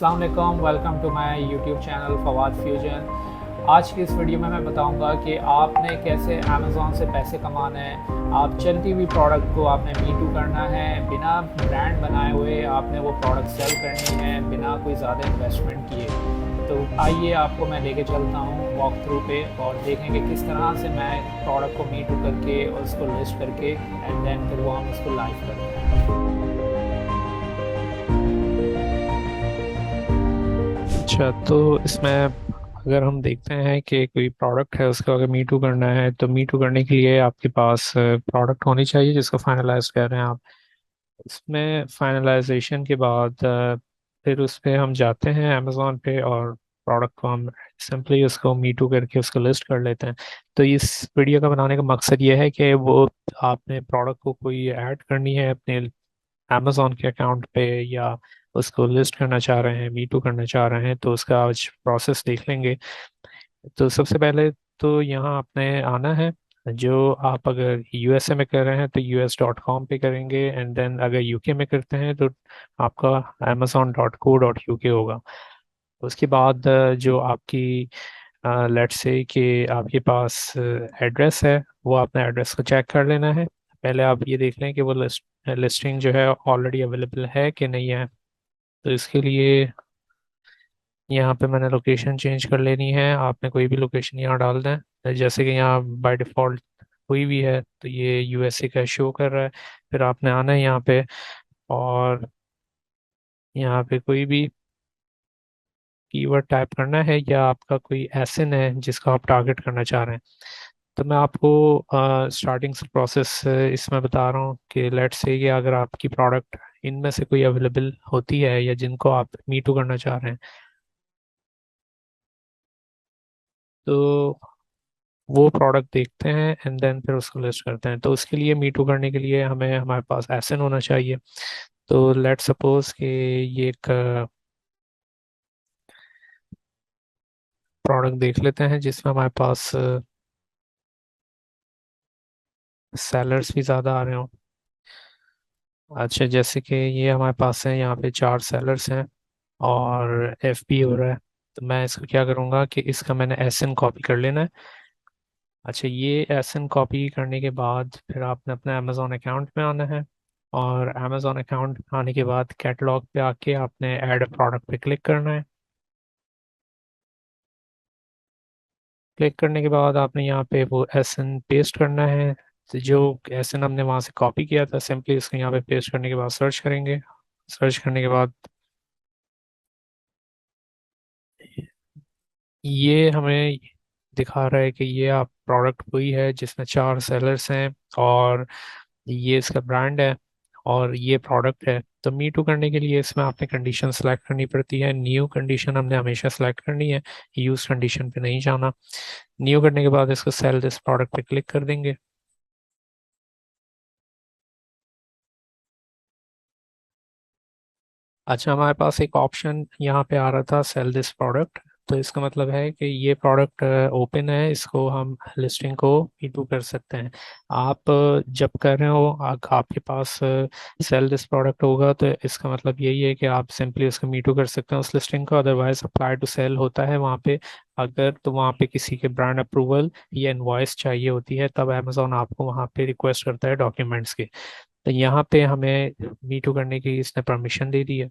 अस्सलाम वालेकुम, welcome to my YouTube channel Fawad fusion. आज की इस वीडियो में मैं बताऊंगा कि आपने कैसे अमेज़ॉन से पैसे कमाना है। आप चलती हुई प्रोडक्ट को आपने मी टू करना है, बिना ब्रांड बनाए हुए आपने वो प्रोडक्ट सेल करनी है, बिना कोई ज़्यादा इन्वेस्टमेंट किए। तो आइए आपको मैं लेके चलता हूँ वॉक थ्रू पे और देखेंगे किस तरह से मैं प्रोडक्ट को मी टू करके और उसको लिस्ट करके एंड देन फिर वो हम उसको लाइव करते हैं। अच्छा, तो इसमें अगर हम देखते हैं कि कोई प्रोडक्ट है उसको अगर मी टू करना है तो मी टू करने के लिए आपके पास प्रोडक्ट होनी चाहिए जिसको फाइनलाइज कर रहे हैं आप। इसमें फाइनलाइजेशन के बाद फिर उस पे हम जाते हैं अमेज़ॉन पे और प्रोडक्ट को हम सिंपली उसको मी टू करके उसको लिस्ट कर लेते हैं। तो इस वीडियो का बनाने का मकसद ये है कि वो आपने प्रोडक्ट को कोई ऐड करनी है अपने अमेज़ॉन के अकाउंट पे या उसको लिस्ट करना चाह रहे हैं, मी टू करना चाह रहे हैं, तो उसका आज प्रोसेस देख लेंगे। तो सबसे पहले तो यहाँ आपने आना है। जो आप अगर यूएसए में कर रहे हैं तो us.com पे करेंगे, एंड देन अगर यूके में करते हैं तो आपका amazon.co.uk होगा। उसके बाद जो आपकी लेट्स से कि आपके पास एड्रेस है, वो आपने एड्रेस को चेक कर लेना है। पहले आप ये देख लें कि वो लिस्टिंग जो है ऑलरेडी अवेलेबल है कि नहीं है। तो इसके लिए यहाँ पे मैंने लोकेशन चेंज कर लेनी है। आपने कोई भी लोकेशन यहाँ डाल दें, जैसे कि यहाँ बाय डिफ़ॉल्ट हुई भी है तो ये यूएसए का शो कर रहा है। फिर आपने आना है यहाँ पे और यहाँ पे कोई भी कीवर्ड टाइप करना है या आपका कोई एसएन है जिसका आप टारगेट करना चाह रहे हैं। तो मैं आपको स्टार्टिंग से प्रोसेस इसमें बता रहा हूँ कि लेट्स से कि अगर आपकी प्रोडक्ट इनमें से कोई अवेलेबल होती है या जिनको आप मी टू करना चाह रहे हैं, तो वो प्रोडक्ट देखते हैं एंड देन फिर उसको लिस्ट करते हैं। तो उसके लिए मी टू करने के लिए हमें हमारे पास एसएन होना चाहिए। तो लेट्स सपोज कि ये एक प्रोडक्ट देख लेते हैं जिसमें हमारे पास सेलर्स भी ज़्यादा आ रहे हो। अच्छा, जैसे कि ये हमारे पास है, यहाँ पे 4 सेलर्स हैं और एफ पी हो रहा है। तो मैं इसको क्या करूँगा कि इसका मैंने एसएन कॉपी कर लेना है। अच्छा, ये एसएन कॉपी करने के बाद फिर आपने अपने अमेज़ॉन अकाउंट में आना है और अमेज़ॉन अकाउंट आने के बाद कैटलॉग पे आके आपने ऐड प्रोडक्ट पे क्लिक करना है। क्लिक करने के बाद आपने यहाँ पे वो एसएन पेस्ट करना है। तो जो एसएन हमने वहाँ से कॉपी किया था, सिंपली इसको यहाँ पे पेस्ट करने के बाद सर्च करेंगे। सर्च करने के बाद ये हमें दिखा रहा है कि ये आप प्रोडक्ट वही है जिसमें 4 सेलर्स हैं और ये इसका ब्रांड है और ये प्रोडक्ट है। तो मी टू करने के लिए इसमें आपने कंडीशन सेलेक्ट करनी पड़ती है। न्यू कंडीशन हमने हमेशा सेलेक्ट करनी है, यूज कंडीशन पे नहीं जाना। न्यू करने के बाद इसको सेल दिस प्रोडक्ट पे क्लिक कर देंगे। अच्छा, हमारे पास एक ऑप्शन यहाँ पे आ रहा था सेल दिस प्रोडक्ट। तो इसका मतलब है कि ये प्रोडक्ट ओपन है, इसको हम लिस्टिंग को ईटू कर सकते हैं। आप जब कर रहे हो आपके पास सेल दिस प्रोडक्ट होगा तो इसका मतलब यही है कि आप सिंपली उसको मीटू कर सकते हैं उस लिस्टिंग को। अदरवाइज अप्लाई टू सेल होता है वहाँ पे। अगर तो वहाँ पे किसी के ब्रांड अप्रूवल या इनवॉइस चाहिए होती है तब अमेजोन आपको वहाँ पे रिक्वेस्ट करता है डॉक्यूमेंट्स की। तो यहाँ पे हमें मीटू करने की इसने परमिशन दे दी है।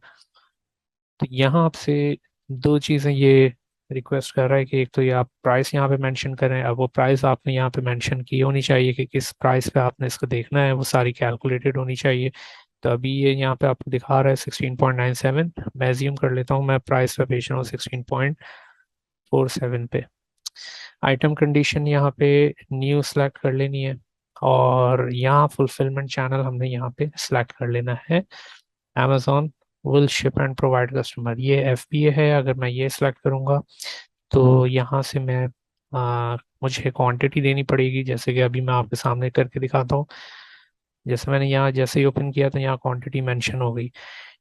तो यहाँ आपसे 2 चीज़ें ये रिक्वेस्ट कर रहा है कि एक तो ये आप प्राइस यहाँ पे मेंशन करें। अब वो प्राइस आपने यहाँ पे मेंशन की होनी चाहिए कि किस प्राइस पे आपने इसको देखना है, वो सारी कैलकुलेटेड होनी चाहिए। तो अभी ये यहाँ पे आपको दिखा रहा है 16.97। मैं एज्यूम कर लेता हूँ मैं प्राइस पे बेच रहा हूँ 16.47 पे। आइटम कंडीशन यहाँ पे न्यू सेलेक्ट कर लेनी है और यहाँ फुलफिलमेंट चैनल हमने यहाँ पे सेलेक्ट कर लेना है। Amazon will ship and provide customer, ये FBA है। अगर मैं ये सिलेक्ट करूँगा तो यहाँ से मैं मुझे क्वांटिटी देनी पड़ेगी, जैसे कि अभी मैं आपके सामने करके दिखाता हूँ। जैसे मैंने यहाँ जैसे ही ओपन किया तो यहाँ क्वांटिटी मेंशन हो गई।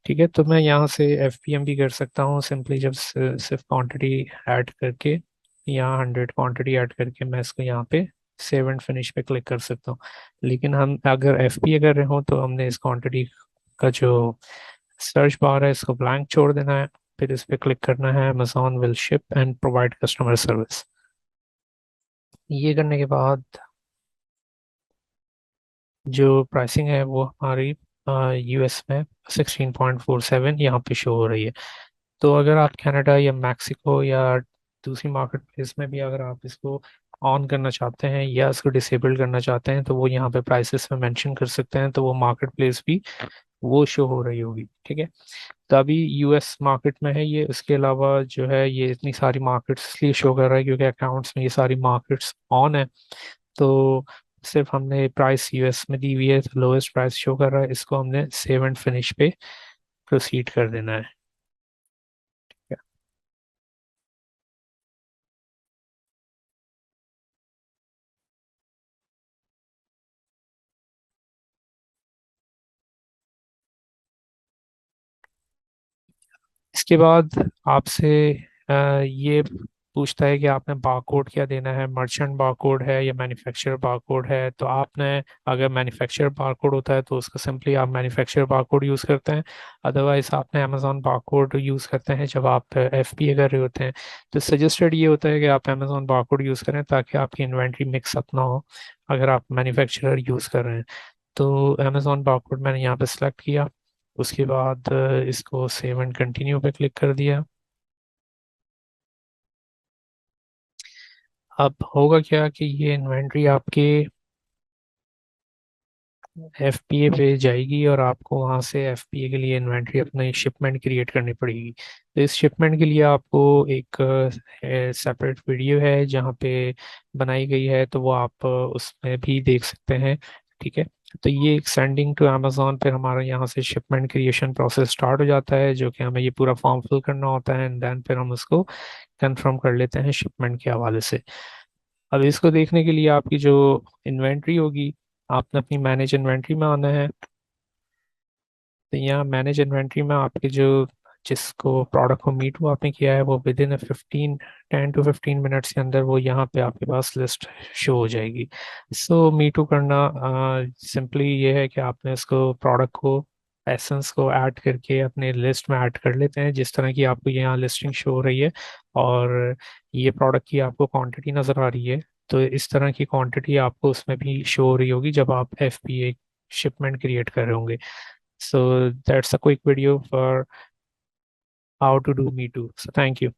ठीक है, तो मैं यहाँ से FPM भी कर सकता हूँ सिंपली। जब सिर्फ क्वांटिटी ऐड करके यहाँ 100 क्वांटिटी ऐड करके मैं इसको यहाँ पे सेव एंड फिनिश पे क्लिक कर सकता हूँ। लेकिन हम अगर FBA कर रहे हो तो हमने इस क्वांटिटी का जो सर्च बार है इसको ब्लैंक छोड़ देना है। फिर इस पे क्लिक करना है Amazon will ship and provide customer service. ये करने के बाद जो प्राइसिंग है वो हमारी यूएस में 16.47 यहाँ पे शो हो रही है। तो अगर आप कनाडा या मैक्सिको या दूसरी मार्केट प्लेस में भी अगर आप इसको ऑन करना चाहते हैं या इसको डिसेबल करना चाहते हैं तो वो यहाँ पे प्राइसेस में मेंशन कर सकते हैं, तो वो मार्केट प्लेस भी वो शो हो रही होगी। ठीक है, तो अभी यूएस मार्केट में है ये। उसके अलावा जो है ये इतनी सारी मार्केट्स इसलिए शो कर रहा है क्योंकि अकाउंट्स में ये सारी मार्केट्स ऑन है। तो सिर्फ हमने प्राइस यूएस में दी हुई है तो लोएस्ट प्राइस शो कर रहा है, इसको हमने सेव एंड फिनिश पे प्रोसीड कर देना है। इसके बाद आपसे ये पूछता है कि आपने बारकोड क्या देना है, मर्चेंट बारकोड है या मैन्युफैक्चरर बारकोड है। तो आपने अगर मैन्युफैक्चरर बारकोड होता है तो उसका सिंपली आप मैन्युफैक्चरर बारकोड यूज़ करते हैं। अदरवाइज आपने अमेजोन बारकोड यूज़ करते हैं जब आप एफबीए कर रहे होते हैं। तो सजेस्टेड ये होता है कि आप अमेजोन बारकोड यूज़ करें ताकि आपकी इन्वेंट्री मिक्स अप ना हो अगर आप मैन्युफैक्चरर यूज़ कर रहे हैं। तो अमेजोन बारकोड मैंने यहाँ पे सिलेक्ट किया। उसके बाद इसको सेव एंड कंटिन्यू पे क्लिक कर दिया। अब होगा क्या कि ये इन्वेंट्री आपके एफपीए पे जाएगी और आपको वहाँ से एफपीए के लिए इन्वेंट्री अपनी शिपमेंट क्रिएट करनी पड़ेगी। तो इस शिपमेंट के लिए आपको एक सेपरेट वीडियो है जहाँ पे बनाई गई है, तो वो आप उसमें भी देख सकते हैं। ठीक है, तो ये एक सेंडिंग टू अमेजोन पर हमारा यहाँ से शिपमेंट क्रिएशन प्रोसेस स्टार्ट हो जाता है, जो कि हमें ये पूरा फॉर्म फिल करना होता है एंड देन फिर हम उसको कंफर्म कर लेते हैं शिपमेंट के हवाले से। अब इसको देखने के लिए आपकी जो इन्वेंट्री होगी, आपने अपनी मैनेज इन्वेंट्री में आना है। तो यहाँ मैनेज इन्वेंट्री में आपके जो जिसको प्रोडक्ट को मीट हुआ आपने किया है वो विद इन 10 to 15 मिनट्स के अंदर वो यहाँ पे आपके पास लिस्ट शो हो जाएगी। सो मीटू करना सिंपली ये है कि आपने इसको प्रोडक्ट को एसेंस को ऐड करके अपने लिस्ट में ऐड कर लेते हैं जिस तरह की आपको यहाँ लिस्टिंग शो हो रही है, और ये प्रोडक्ट की आपको क्वांटिटी नज़र आ रही है। तो इस तरह की क्वांटिटी आपको उसमें भी शो हो रही होगी जब आप एफपीए शिपमेंट क्रिएट कर रहे होंगे। So that's a quick video for how to do Me Too. So thank you.